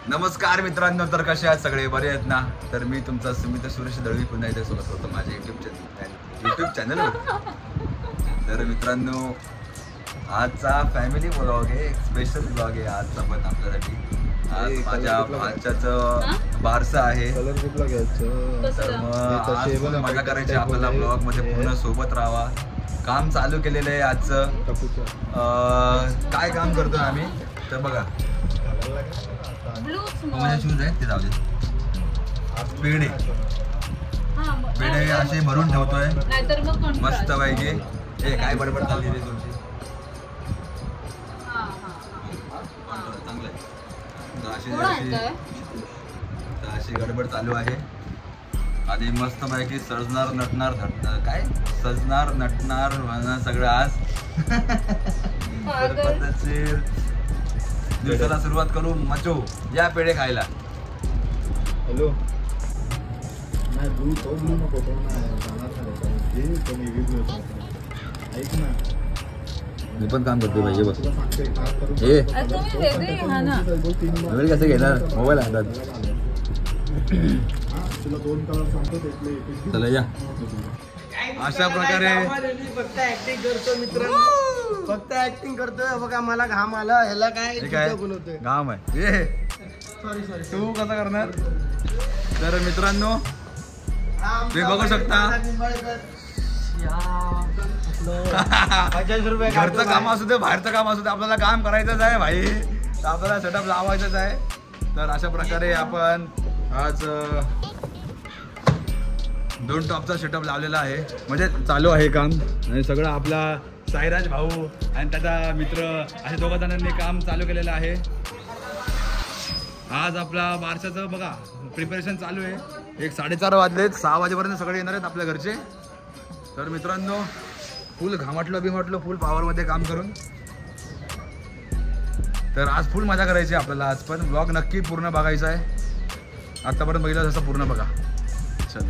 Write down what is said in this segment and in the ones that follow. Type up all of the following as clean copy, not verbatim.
नमस्कार मित्रांनो, तर कसे आहात सगळे? बरे आहेत ना? तर मी तुमचा सुमित सुरेश दळवी पुन्हा इथे सोबत होतो माझ्या यूट्यूब चॅनलवर. तर मित्रांनो, आजचा फॅमिली ब्लॉग आहे, एक स्पेशल ब्लॉग आहे आजचा पण आपल्यासाठी. आज माझ्या भाच्याचं बारसं आहे, तर मग आज मजा करायची आपल्याला. ब्लॉग मध्ये पूर्ण सोबत राहावा. काम चालू केलेलं आहे आजचं. काय काम करतोय आम्ही तर बघा, माझे शूज आहेत ते जाऊ दे. पेढे असे भरून ठेवतोय मस्त पैकी. हे काय बडबड चालली रे तुमची? चांगलं अशी गडबड चालू आहे. आधी मस्त पैकी सजणार नटणार काय सजणार नटणार सगळं आज. पद्धतशीर दिवसाला सुरुवात करू. मचो या पेढे खायला. हॅलो मी पण काम करतो पाहिजे बघ. हे मोबाईल कसं घेणार? मोबाईल हातात. चला या. अशा प्रकारे फक्त ऍक्टिंग करतो मित्रांनो, फक्त ऍक्टिंग करतोय बघा. मला घाम आला. ह्याला काय घाम आहे? ये सॉरी तू कसं करणार? तर मित्रांनो तुम्ही बघू शकता, घरचं काम असू दे बाहेरचं काम असू दे, आपल्याला काम करायचंच आहे भाई. आपल्याला सेटअप लावायचंच आहे. तर अशा प्रकारे आपण आज 2 टॉपचा सेटअप लावलेला आहे, म्हणजे चालू आहे काम. आणि सगळं आपला साईराज भाऊ आणि त्याचा मित्र अशा 2 जणांनी काम चालू केलेलं आहे. आज आपला बारशाचं बघा प्रिपरेशन चालू आहे. 4:30 वाजलेत. 6 वाजेपर्यंत सगळे येणार आहेत आपल्या घरचे. तर मित्रांनो फुल घामाटलं फुल पॉवरमध्ये काम करून. तर आज फुल मजा करायची आपल्याला. आज पण ब्लॉग नक्की पूर्ण बघायचा आहे. आतापर्यंत बघितलं तसं पूर्ण बघा. चल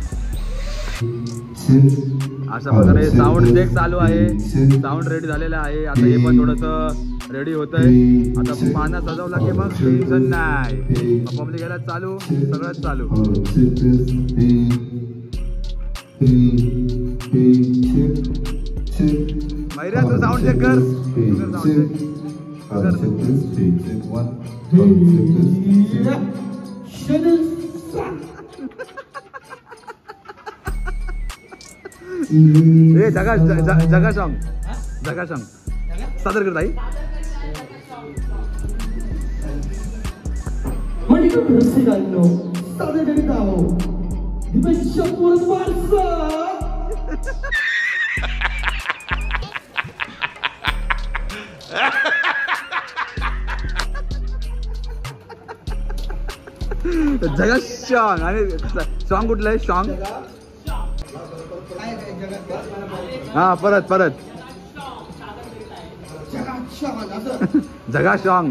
अशा प्रकारे साऊंड चेक चालू आहे. साऊंड रेडी झालेला आहे. आता हे पण थोडंसं रेडी होत आहे. आता पानं सजवला की मग टेन्शन नाही. पब्लिक यायला चालू, सगळंच चालू. मैऱ्या तू साऊंड चेक कर. ए जगा सांग सादर करत आई. जगा सॉंग आणि सॉंग कुठलं आहे? सॉंग हा परत जगा सॉंग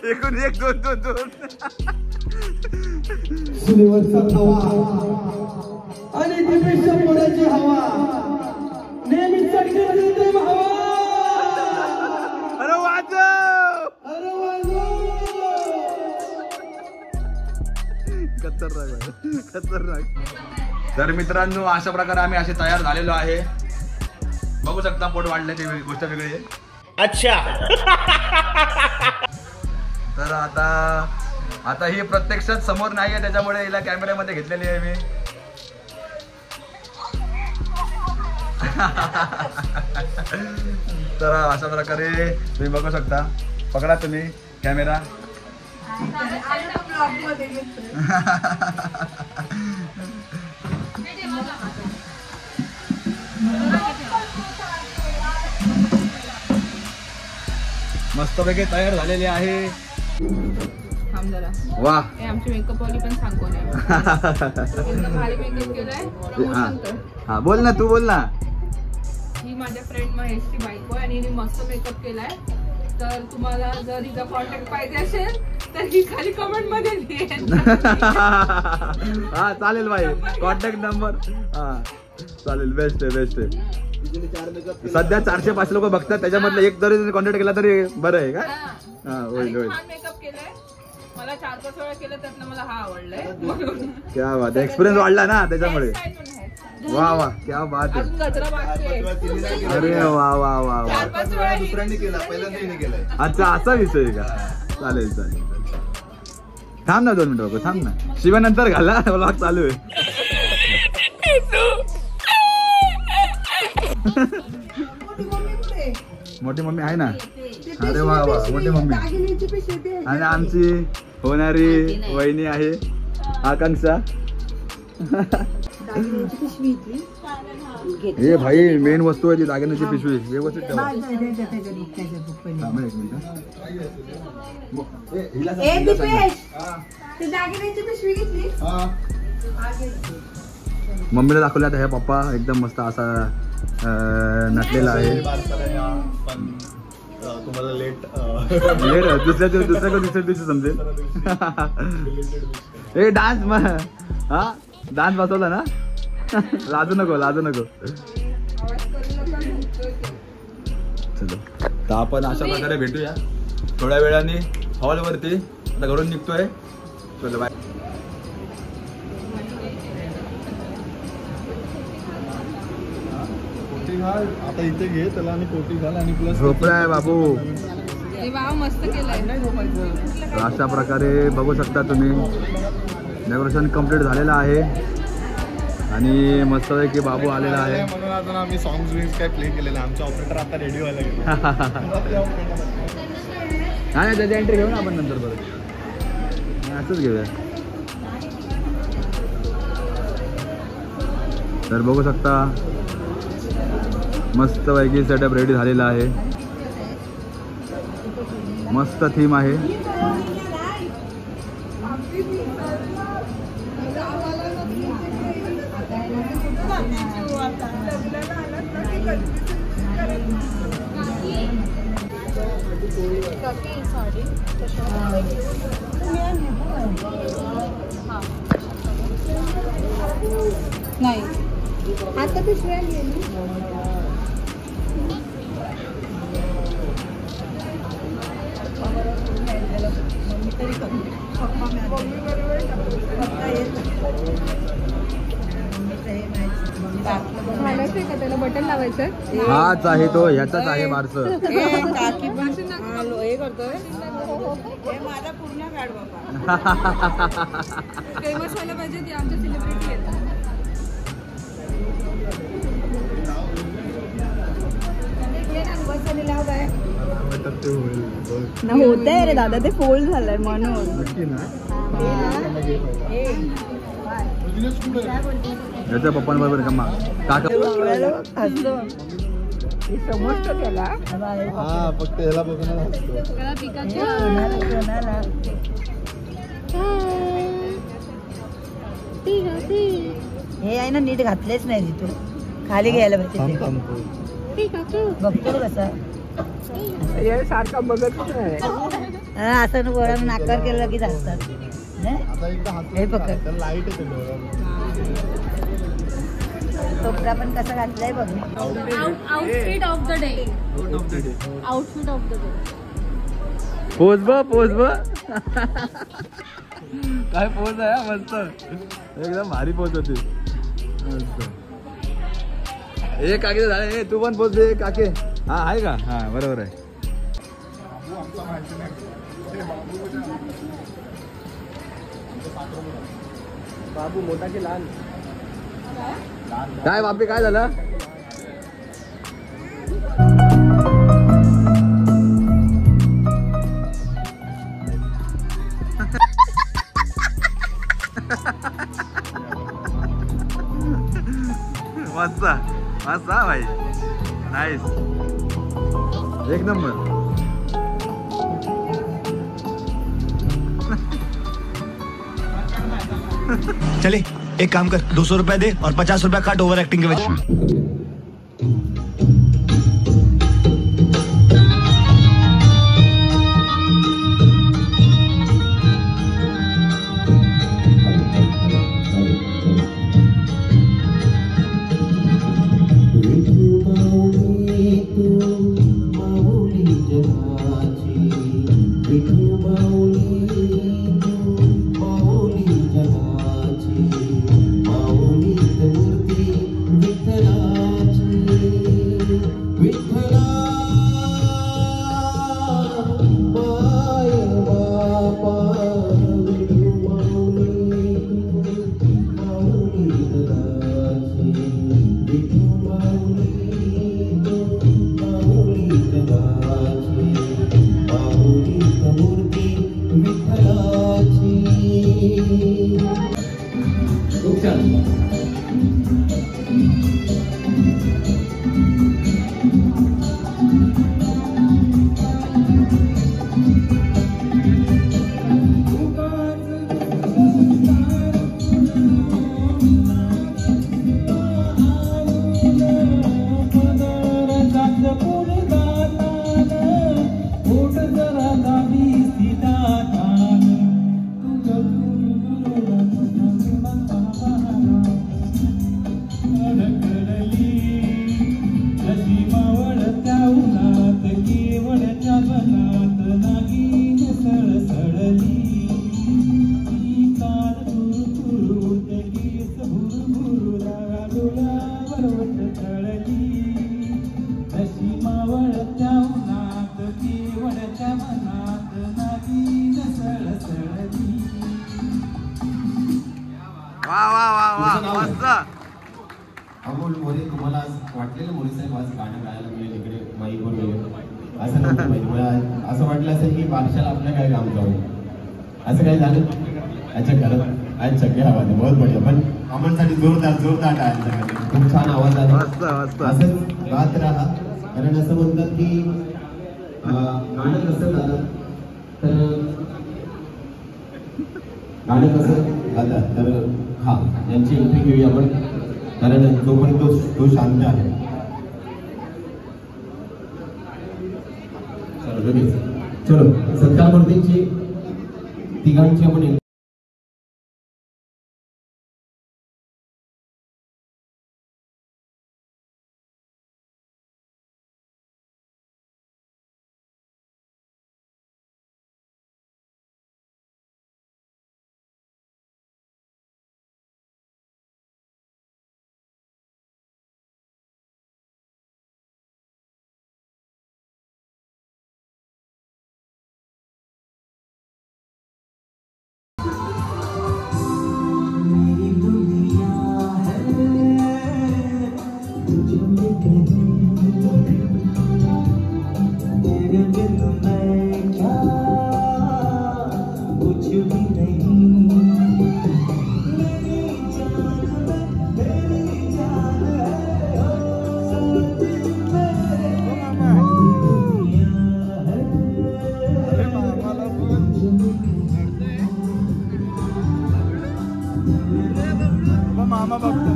एकूण 1 2 2 सुनेवरचा हवा आणि दिपेशच्या पोराची हवा नेहमी चटके हवा. अरे वाजव खतरनाक. तर मित्रांनो अशा प्रकारे आम्ही असे तयार झालेलो आहे. बघू शकता पोट वाढले, ती गोष्ट वेगळी आहे. अच्छा. तर आता ही प्रत्यक्षात समोर नाही आहे, त्याच्यामुळे हिला कॅमेऱ्यामध्ये घेतलेली आहे मी. तर अशा प्रकारे तुम्ही बघू शकता. पकडा तुम्ही कॅमेरा. मस्तपैकी तयार झालेली आहे. थांब जरा. वा हे आमची मेकअप वाली पण सांगून भारी मेकअप केलाय. प्रमोशन कर. हा बोल ना, तू बोल ना. ही माझ्या फ्रेंड महेशची बायको आहे आणि हिने मस्त मेकअप केलाय. तर तुम्हाला जर हिचा कॉन्टॅक्ट पाहिजे असेल तर ही खाली कमेंट मध्ये लिहेल. हा चालेल भाई, कॉन्टॅक्ट नंबर. हा चालेल, बेस्ट आहे बेस्ट आहे. सध्या 400-500 लोक बघतात, त्याच्यामधलं एक जरी कॉन्टॅक्ट केला तरी बरं आहे का? हा होईल होईल. मेकअप केलाय मला 4-5 वेळा केलं, त्यातनं मला हा आवडलाय. क्या बात, एक्सपिरियन्स वाढला ना त्याच्यामुळे. वा वा, क्या बात आहे. अजून गजरा बाकी आहे. अरे वा वा वा वा. 4-5 वेळा दुसऱ्यांनी केला, पहिल्यांदा हिने केलाय. अच्छा असा विषय आहे का? चालेल चालेल. थांब ना 2 मिनिटं, थांब ना. शिवानंतर घाला, व्लॉग चालू आहे. मोठी मम्मी आहे ना. अरे वा वा, मोठी मम्मी. आणि आमची होणारी वहिनी आहे आकांक्षा. हे भाई मेन वस्तू आहे ती दागिन्याची पिशवी. व्यवस्थित ठेवा. एक मिनिट. मम्मीला दाखवलं आता हे पप्पा एकदम मस्त असा नटलेला आहे. तुम्हाला लेट दुसऱ्या दिवशी समजेल. ए डान्स मग हा डान्स बसवला ना. लाजू नको लाजू नको. चलो तर आपण अशा प्रकारे भेटूया थोड्या वेळाने हॉलवरती. आता घरून निघतोय. चलो बाय. आता इथे घे त्याला आणि कोटी घाल आणि प्लस झोपलाय बाबू. मस्त केलंय. अशा प्रकारे बघू शकता तुम्ही डेकोरेशन कम्प्लीट झालेलं आहे आणि मस्त आहे की बाबू आलेला आहे. म्हणून अजून आम्ही सॉंग्स विंग्स काय प्ले केलेले. आमचे ऑपरेटर आता रेडी व्हायला गेले. नाही त्याची एंट्री घेऊ ना आपण नंतर परत. असंच घेऊया. तर बघू शकता मस्त पैकी सेटअप रेडी झालेला आहे. मस्त थीम आहे. नाही आता पिशव्या गेली. घालायचंय का त्याला बटन लावायचं. हाच आहे तो, ह्याचाच आहे बारसं. हे करतोय माझा पूर्ण काढ बाबा. फेमस व्हायला पाहिजे. ती आमच्या सेलिब्रिटी आहेत. होतंय रे दादा, ते फोल्ड झालंय म्हणून. याच्या पप्पांबरोबर का काका समजतो त्याला. हा फक्त याला बघून हे आहे ना नीट घातलेच नाही तिथून. खाली घ्यायला पाहिजे. बघतो कसा सारखा बघत असं वरण नाकार केलं की जातात. हे पकड. लाईट येते. टोपरा पण कसा घातलाय बघ. Outfit of the day. Outfit of the day. पोच ब काय पोच आहे मस्त. एकदम भारी पोच होती. मस्त. काके झाले. तू पण पोच दे काके. हा आहे का? हा बरोबर आहे. बाबू मोठा की लहान? काय बापी काय झालं? मस्त मस्त भाई. नाईस. एक नंबर. चले एक काम कर, 200 रुपया दे और 50 रुपया काट ओवर एक्टिंग के वजह। अमोल मोरे, तुम्हाला वाटलेलं मोरे साहेब आज गाणं गायला मिळेल इकडे माईकवर वगैरे? असं नव्हतं माहिती मला. असं वाटलं असेल की बारशाला आपल्या काय काम जाऊ, असं काय झालं? अच्छा खरं अच्छा क्या आवाज आहे, बहुत बढिया. पण अमोलसाठी जोरदार आहे, खूप छान आवाज आहे. असं गात राहा, कारण असं म्हणतात की गाणं कसं झालं तर गाणं कसं गातात तर हा यांची एंट्री घेऊया आपण, कारण जोपर्यंत तो शांत आहे. चलो सत्कार मूर्तींची तिघांची आपण मामा बघतो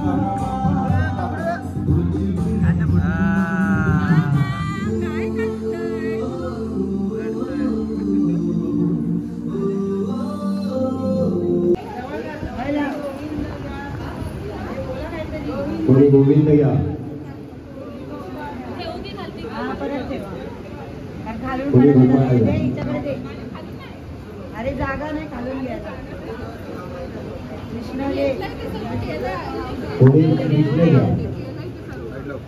कोणी गोविंद घ्या, कोणी गोपाळ घ्या. अरे जागा नाही, खालून घ्यायचा. कोणी कृष्ण घ्या,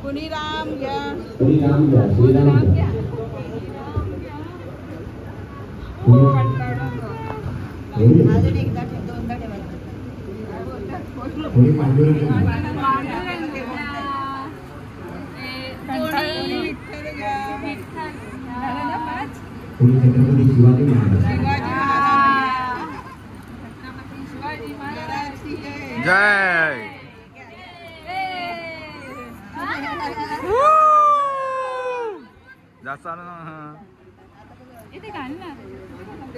कोणी राम घ्या, कोणी राम घ्या, श्रीराम घ्या. अजून एकदा दोनदा ठेवायचं. कोणी पांडुरंग घ्या, कोणी छत्रपती शिवाजी महाराज. जय जास्त आलं ना. इथे घाल ना,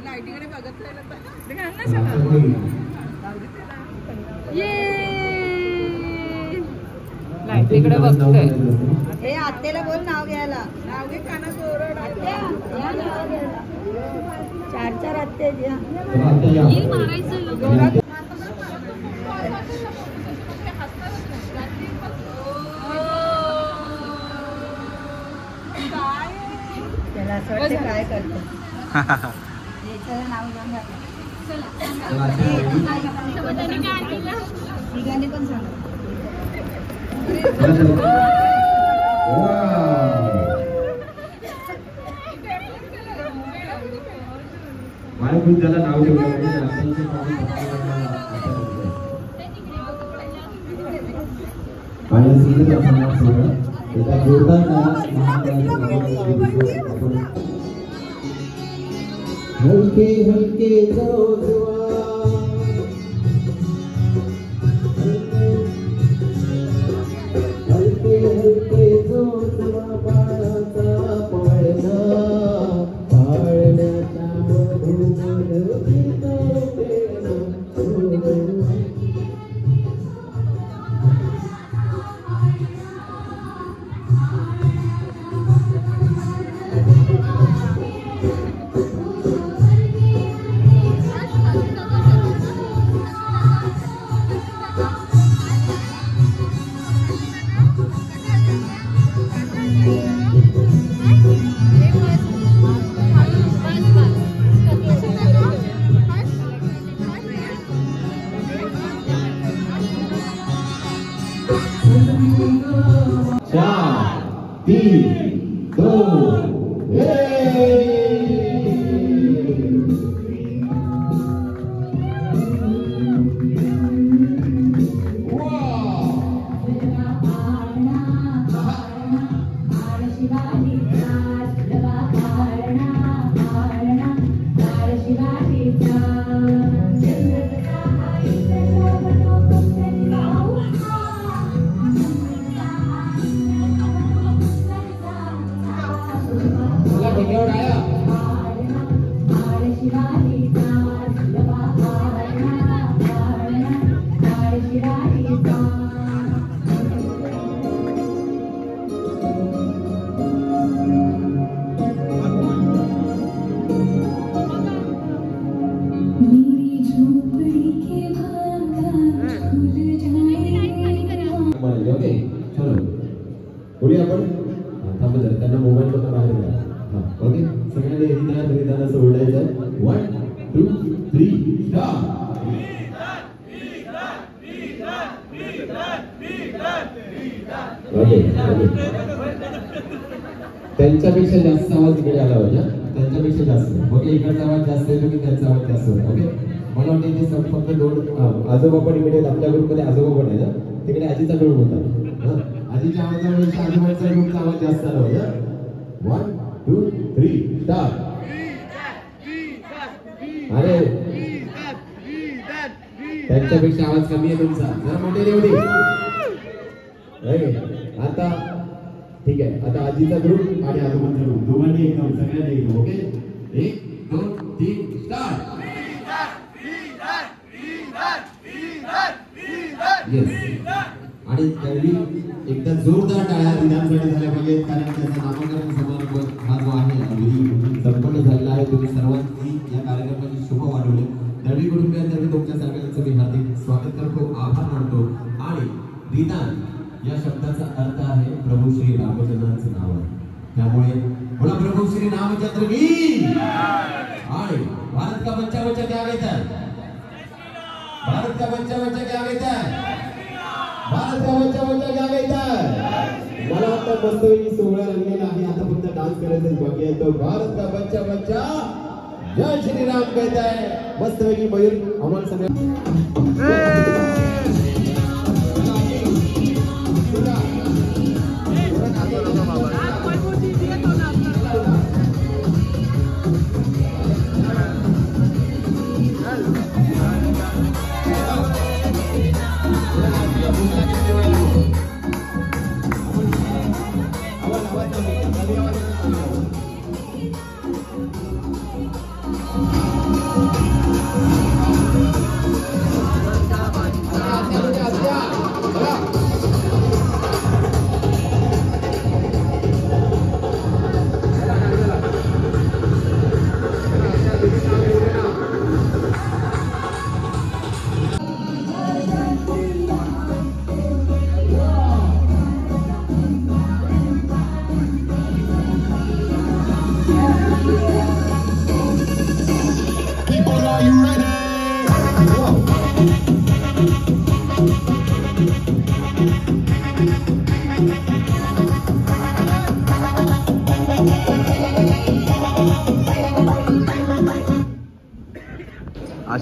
लाईटीकडे बघत राहिलं तर घाल ना. तिकडे बघतोय. हे आत्याला बोल नाव घ्यायला. नाव घे कानात ओरड. आत्या या नाव घ्यायला. 4 आत्या द्या. त्याला असं वाटतं काय करतो. नाव घेऊन ठिकाणी पण सांग. मला खूप त्याला नाव ठेवलं हलके हलके हलके हलके बाळाचा पाळणा पाळण्याच्या त्यांना मोबाईल मध्ये बाहेर ओके सगळ्यांनी रिदान असं ओरडायचं 1 2 3 स्टार्ट. ओके त्यांच्यापेक्षा जास्त आवाज इकडे आला पाहिजे. त्यांच्यापेक्षा जास्त ओके इकडचा आवाज जास्त येतो की त्यांचा आवाज जास्त होतो. ओके मला वाटतं इथे फक्त 2 आजोबा पण इकडे आपल्या ग्रुपमध्ये आजोबा पण आहे ना तिकडे आजीचा ग्रुप होता. आजीच्या आवाजापेक्षा आजोबाचा ग्रुपचा आवाज जास्त आला पाहिजे. 1 2 3 स्टार्ट. अरे त्यांच्यापेक्षा आवाज कमी आहे तुमचा जरा मोठे येऊ दे. आता ठीक आहे आता आजीचा ग्रुप आणि आजोबांचा ग्रुप दोघांनी एकदम सगळ्यांनी एकदम ओके 1 2 3 स्टार्ट. येस आणि त्यावेळी एकदा जोरदार टाळ्या विधानसाठी झाल्या पाहिजेत कारण त्याचा नामकरण समारंभ हा जो आहे संपन्न झालेला आहे. तुम्ही सर्वांनी या कार्यक्रमाची शुभ वाढवले. दळवी कुटुंबियांतर्फे तुमच्या सगळ्यांचं मी हार्दिक स्वागत करतो आभार मानतो. आणि विधान या शब्दाचा अर्थ आहे प्रभू श्री रामचंद्रांचं नाव आहे त्यामुळे बोला प्रभू श्री रामचंद्र की. आणि भारत का बच्चा बच्चा क्या कहता है भारत का बच्चा बच्चा क्या कहता है भारत का बच्चा बच्चा क्या कहता है. मला वाटतं मस्तपैकी सोहळा रंगलेला आहे आता फक्त डान्स करायचं बाकी आहे. तो भारत का बच्चा बच्चा जय श्री राम कहता है. मस्तपैकी मयूर आम्हाला सगळ्या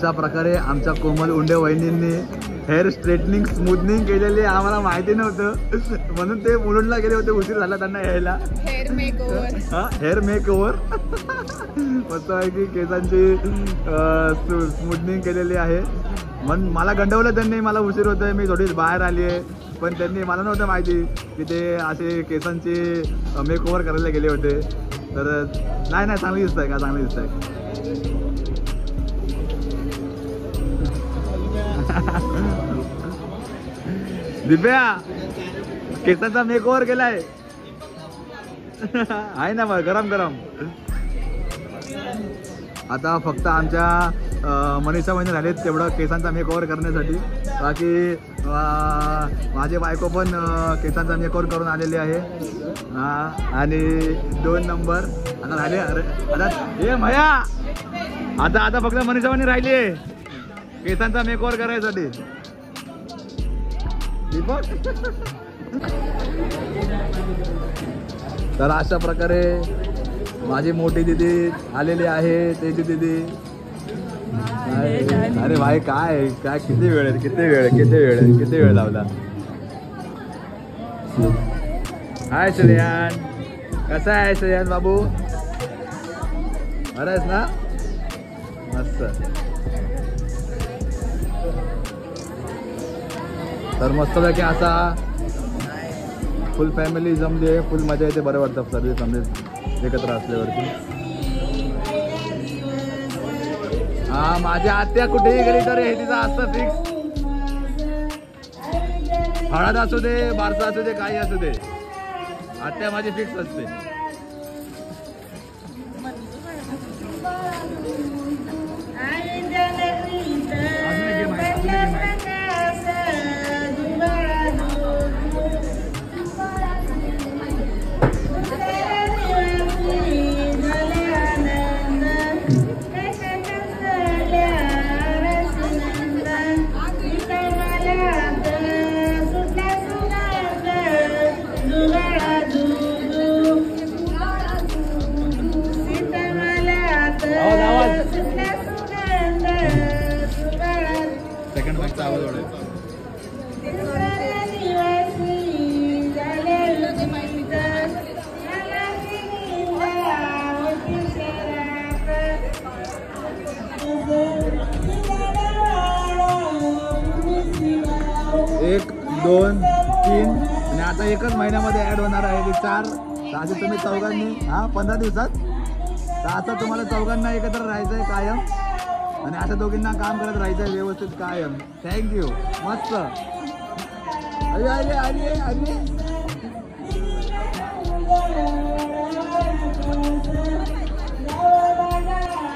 अशा प्रकारे आमच्या कोमल उंडे वहिनींनी हेअर स्ट्रेटनिंग स्मूथनिंग केलेली आम्हाला माहिती नव्हतं, म्हणून ते मुलुंडला गेले होते, उशीर झाला त्यांना यायला. Hair makeover. हा, हेअर मेकओव्हर. मस्त आहे की केसांची स्मूथनिंग केलेली आहे. म्हणून मला गंडवलं त्यांनी, मला उशीर होतोय, मी थोडी बाहेर आली आहे, पण त्यांनी मला नव्हतं माहिती की ते असे केसांची मेकओव्हर करायला गेले होते. तर नाही चांगली दिसत आहे का, चांगली दिसत आहे. दिव्या केसांचा मेकओव्हर केलाय आहे ना, मग गरम गरम. आता फक्त आमच्या मनीषा वहिनी झालेत तेवढं केसांचा मेकओव्हर करण्यासाठी. बाकी माझे बायको पण केसांचा मेकओव्हर करून आलेली आहे. आणि 2 नंबर आता राहिले. आता हे भया आता फक्त मनीषा वहिनी राहिली आहे केसांचा मेकओव्हर करायसाठी. दीपक. तर अशा प्रकारे माझी मोठी दीदी आलेली आहे, त्याची दीदी. अरे भाई काय किती वेळ लावला. हाय श्रेयान, कसा आहे श्रेयान बाबू? बरं आहेस ना? मस्त. तर मस्तपैकी असा फुल फॅमिली जमली आहे, फुल मजा येते, बरं वाटतं सर्व फॅमिली एकत्र असल्यावरती. हा, माझ्या आत्या कुठेही गेली तर हे तिचं असतं फिक्स. हळद असू दे, बारसा असू दे, काही असू दे, आत्या माझी फिक्स असते. एक, 2, 3 आणि आता एकच महिन्यामध्ये ऍड होणार आहे की 4. असे तुम्ही चौघांनी 15 दिवसात तर असं तुम्हाला चौघांना एकत्र राहायचं आहे कायम, आणि आता दोघींना काम करत राहायचं आहे व्यवस्थित कायम. थँक्यू. मस्त.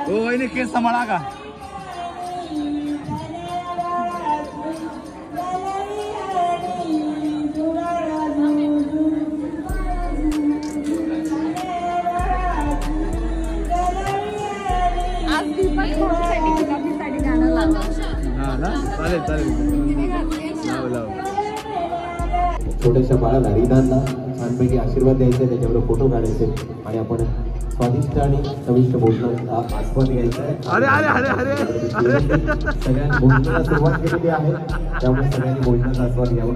हो वहिनी, केस सांभाळा का. छोट्याशा बाळाला रिदानला छानपैकी आशीर्वाद द्यायचे, त्याच्यावर फोटो काढायचे आणि आपण स्वादिष्ट आणि चविष्ट भोजनाचा आस्वाद घ्यायचा आहे. सगळ्यांनी भोजनाला सुरुवात केलेली आहे, त्यामुळे सगळ्यांनी भोजनाचा आस्वाद घ्यावा.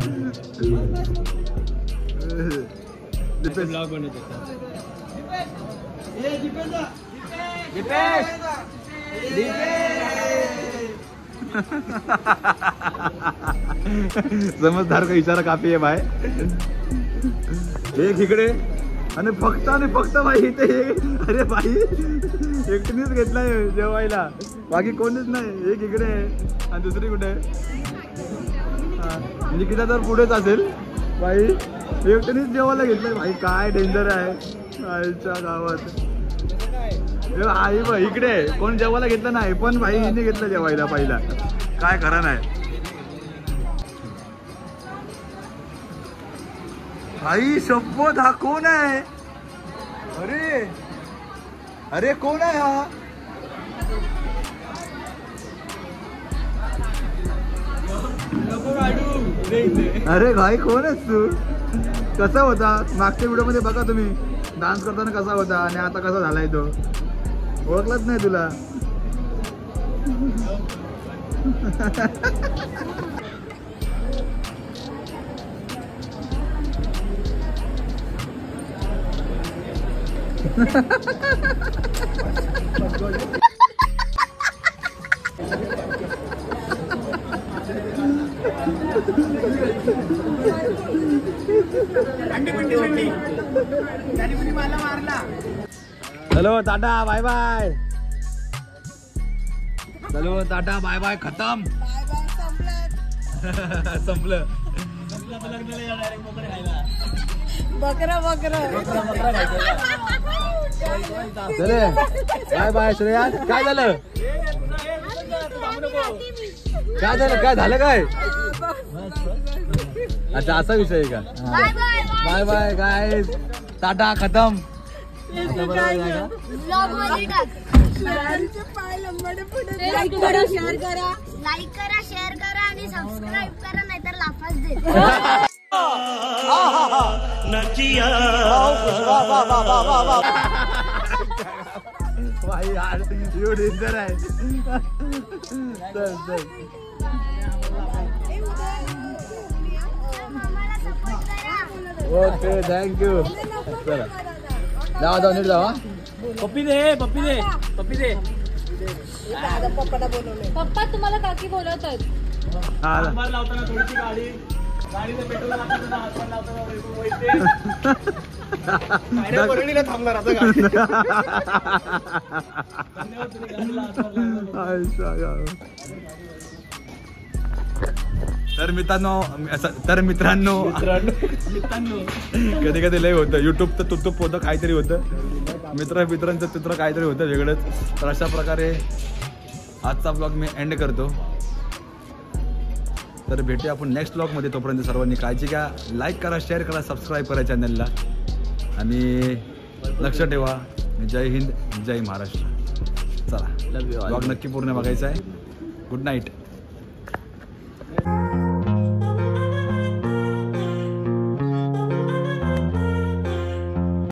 समजदार का इशारा काफी आहे भाई. एक इकडे आणि फक्त भाई इथे. अरे भाई एकटीनेच घेतलाय जेवायला, बाकी कोणीच नाही. एक इकडे आणि दुसरी कुठे निकिता तर पुढेच असेल भाई. एकटीनेच जेवायला घेतलंय भाई. काय डेंजर आहे आईच्या गावात. आई बघ इकडे कोण जेवायला घेतलं नाही, पण भाई हिने घेतलं जेवायला पहिला. काय खरं नाही भाई. शपथ हा कोण आहे? अरे कोण आहे हा? अरे भाई कोण आहेस तू? कसा होता मागच्या व्हिडिओ मध्ये बघा तुम्ही, डान्स करताना कसा होता आणि आता कसा झालाय तो. ओळखलाच नाही तुला. चलो टाटा बाय बाय. चलो टाटा बाय बाय. खतम. संपलं. बकरा चले बाय बाय श्रेयास. काय झालं काय झालं काय? अच्छा असा विषय आहे का? Bye bye guys. टाटा खतम. लाईक करा शेअर करा आणि सबस्क्राईब करा नाहीतर लाफाच दे. भाई यार यू डेंजर आहे. चल चल. Okay thank you. चला जाऊ नीट जाऊ. पप्पी दे. पप्पा तुम्हाला काकी बोलत आहेत. लावताना थोडीशी गाडीचं पेट्रोल थांबणार आता गाडी. तर मित्रांनो कधी कधी लय होतं. युट्यूब तर तुटूप होतं काहीतरी होतं. मित्रांचं चित्र काहीतरी होतं वेगळंच. तर अशा प्रकारे आजचा ब्लॉग मी एंड करतो. तर भेटूया आपण नेक्स्ट ब्लॉगमध्ये. तोपर्यंत सर्वांनी काळजी घ्या. लाईक करा, शेअर करा, सबस्क्राईब करा चॅनलला. आणि लक्ष ठेवा. जय हिंद, जय महाराष्ट्र. चला ब्लॉग नक्की पूर्ण बघायचा आहे. Good night.